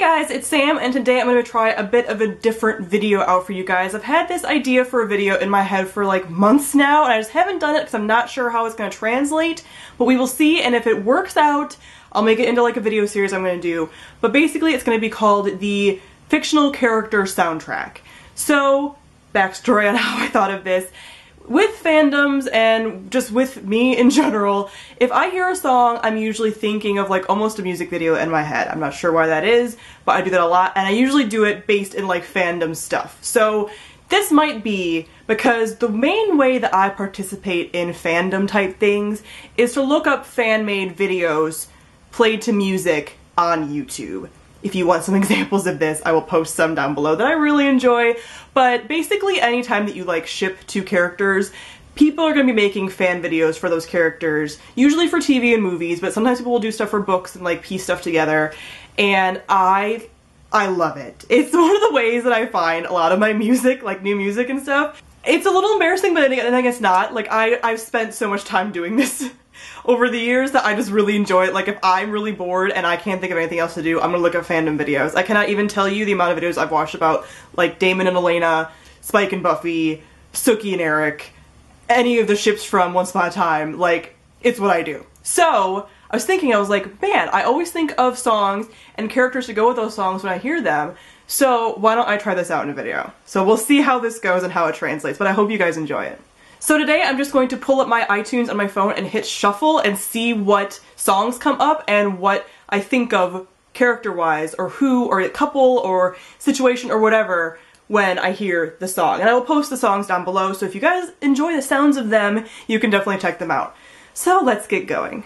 guys, it's Sam, and today I'm going to try a bit of a different video out for you guys. I've had this idea for a video in my head for like months now, and I just haven't done it because I'm not sure how it's going to translate, but we will see, and if it works out, I'll make it into like a video series I'm going to do. But basically it's going to be called the Fictional Character Soundtrack. So, backstory on how I thought of this. With fandoms and just with me in general, if I hear a song, I'm usually thinking of like almost a music video in my head. I'm not sure why that is, but I do that a lot, and I usually do it based in like fandom stuff. So this might be because the main way that I participate in fandom type things is to look up fan-made videos played to music on YouTube. If you want some examples of this, I will post some down below that I really enjoy. But basically anytime that you like ship two characters, people are going to be making fan videos for those characters, usually for TV and movies, but sometimes people will do stuff for books and like piece stuff together. And I love it. It's one of the ways that I find a lot of my music, like new music and stuff. It's a little embarrassing, but I guess not. Like I've spent so much time doing this over the years that I just really enjoy it. Like if I'm really bored and I can't think of anything else to do, I'm gonna look up fandom videos. I cannot even tell you the amount of videos I've watched about like Damon and Elena, Spike and Buffy, Sookie and Eric, any of the ships from Once Upon a Time. Like, it's what I do. So I was thinking, I was like, man, I always think of songs and characters to go with those songs when I hear them, so why don't I try this out in a video? So we'll see how this goes and how it translates, but I hope you guys enjoy it. So today I'm just going to pull up my iTunes on my phone and hit shuffle and see what songs come up and what I think of character-wise, or who, or a couple, or situation, or whatever when I hear the song. And I will post the songs down below, so if you guys enjoy the sounds of them, you can definitely check them out. So let's get going.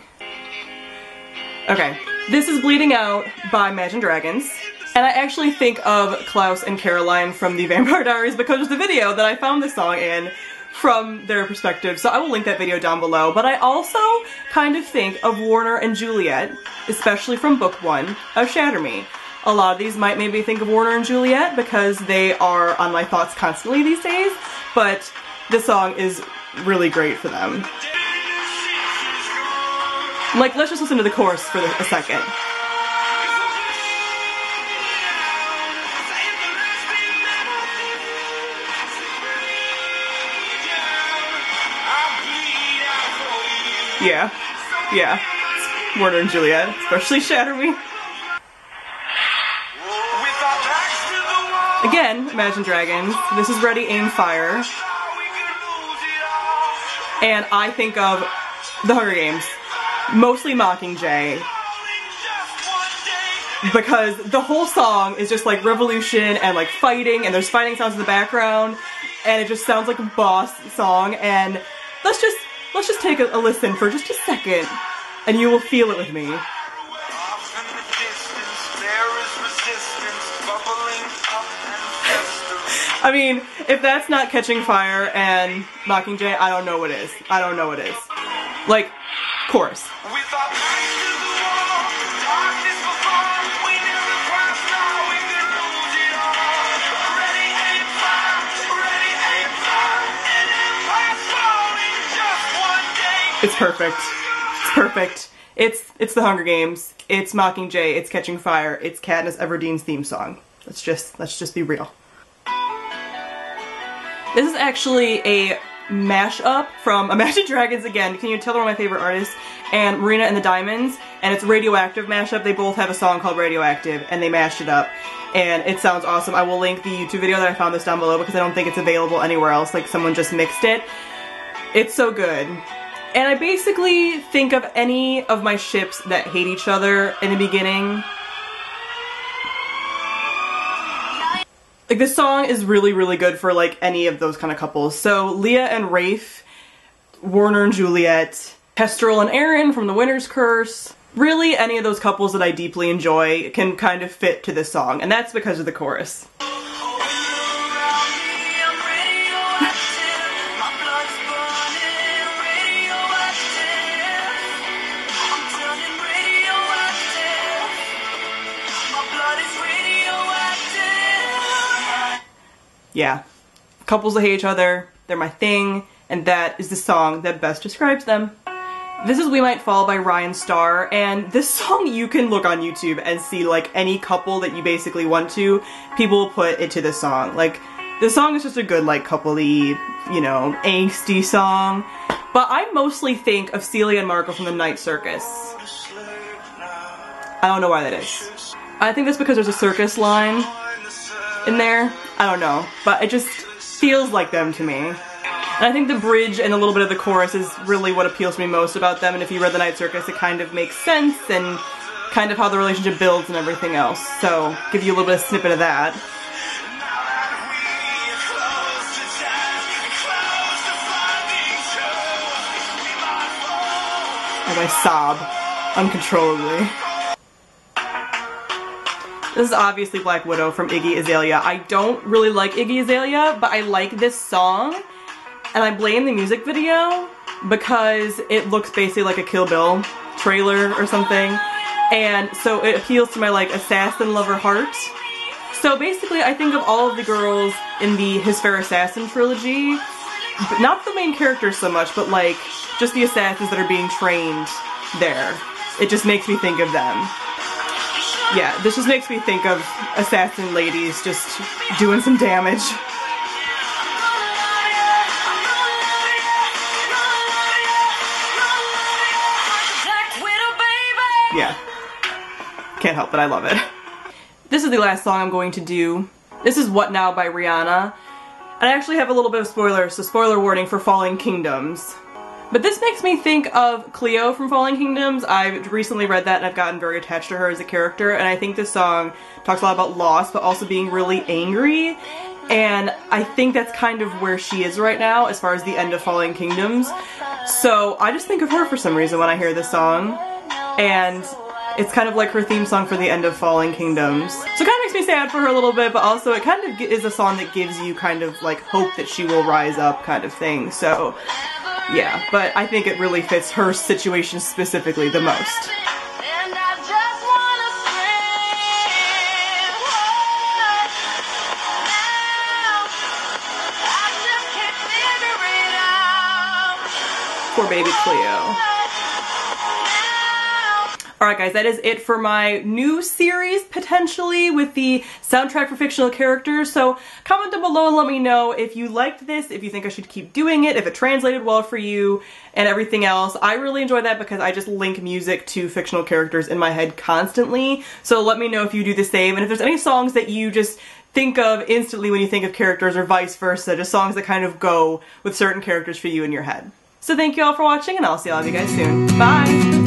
Okay, this is Bleeding Out by Imagine Dragons. And I actually think of Klaus and Caroline from the Vampire Diaries because of the video that I found this song in from their perspective, so I will link that video down below. But I also kind of think of Warner and Juliet, especially from book 1 of Shatter Me. A lot of these might make me think of Warner and Juliet because they are on my thoughts constantly these days, but this song is really great for them. Like, let's just listen to the chorus for a second. Yeah, it's Warner and Juliet, especially Shatter Me. Again, Imagine Dragons. This is Ready.Aim.Fire. And I think of The Hunger Games, mostly Mockingjay, because the whole song is just like revolution and like fighting, and there's fighting sounds in the background, and it just sounds like a boss song. And let's just take a listen for just a second, and you will feel it with me. I mean, if that's not catching fire and Mockingjay, I don't know what is. I don't know what is. Like, chorus. It's perfect. It's perfect. It's The Hunger Games. It's Mockingjay. It's Catching Fire. It's Katniss Everdeen's theme song. Let's just be real. This is actually a mashup from Imagine Dragons again. Can you tell they're one of my favorite artists? And Marina and the Diamonds. And it's Radioactive mashup. They both have a song called Radioactive, and they mashed it up. And it sounds awesome. I will link the YouTube video that I found this down below because I don't think it's available anywhere else. Like, someone just mixed it. It's so good. And I basically think of any of my ships that hate each other in the beginning. Like, this song is really, really good for like any of those kind of couples. So Leah and Rafe, Warner and Juliet, Kestrel and Aaron from The Winter's Curse. Really, any of those couples that I deeply enjoy can kind of fit to this song, and that's because of the chorus. Yeah, couples that hate each other, they're my thing, and that is the song that best describes them. This is We Might Fall by Ryan Starr, and this song you can look on YouTube and see like any couple that you basically want to, people will put into this song. Like, this song is just a good like coupley, you know, angsty song. But I mostly think of Celia and Marco from the Night Circus. I don't know why that is. I think that's because there's a circus line in there. I don't know, but it just feels like them to me. And I think the bridge and a little bit of the chorus is really what appeals to me most about them, and if you read The Night Circus, it kind of makes sense, and kind of how the relationship builds and everything else. So, give you a little bit of snippet of that. As I sob uncontrollably. This is obviously Black Widow from Iggy Azaelea. I don't really like Iggy Azaelea, but I like this song. And I blame the music video because it looks basically like a Kill Bill trailer or something. And so it appeals to my like assassin lover heart. So basically I think of all of the girls in the His Fair Assassin trilogy, but not the main characters so much, but like just the assassins that are being trained there. It just makes me think of them. Yeah, this just makes me think of assassin ladies just doing some damage. Yeah. Can't help it, I love it. This is the last song I'm going to do. This is What Now by Rhianna. And I actually have a little bit of spoilers, so spoiler warning for Falling Kingdoms. But this makes me think of Cleo from Falling Kingdoms. I've recently read that and I've gotten very attached to her as a character, and I think this song talks a lot about loss, but also being really angry. And I think that's kind of where she is right now, as far as the end of Falling Kingdoms. So I just think of her for some reason when I hear this song. And it's kind of like her theme song for the end of Falling Kingdoms. So it kind of makes me sad for her a little bit, but also it kind of is a song that gives you kind of like hope that she will rise up kind of thing. So yeah, but I think it really fits her situation specifically the most. Poor baby Cleo. Alright guys, that is it for my new series, potentially, with the soundtrack for fictional characters. So comment down below and let me know if you liked this, if you think I should keep doing it, if it translated well for you, and everything else. I really enjoy that because I just link music to fictional characters in my head constantly. So let me know if you do the same, and if there's any songs that you just think of instantly when you think of characters, or vice versa, just songs that kind of go with certain characters for you in your head. So thank you all for watching, and I'll see all of you guys soon. Bye!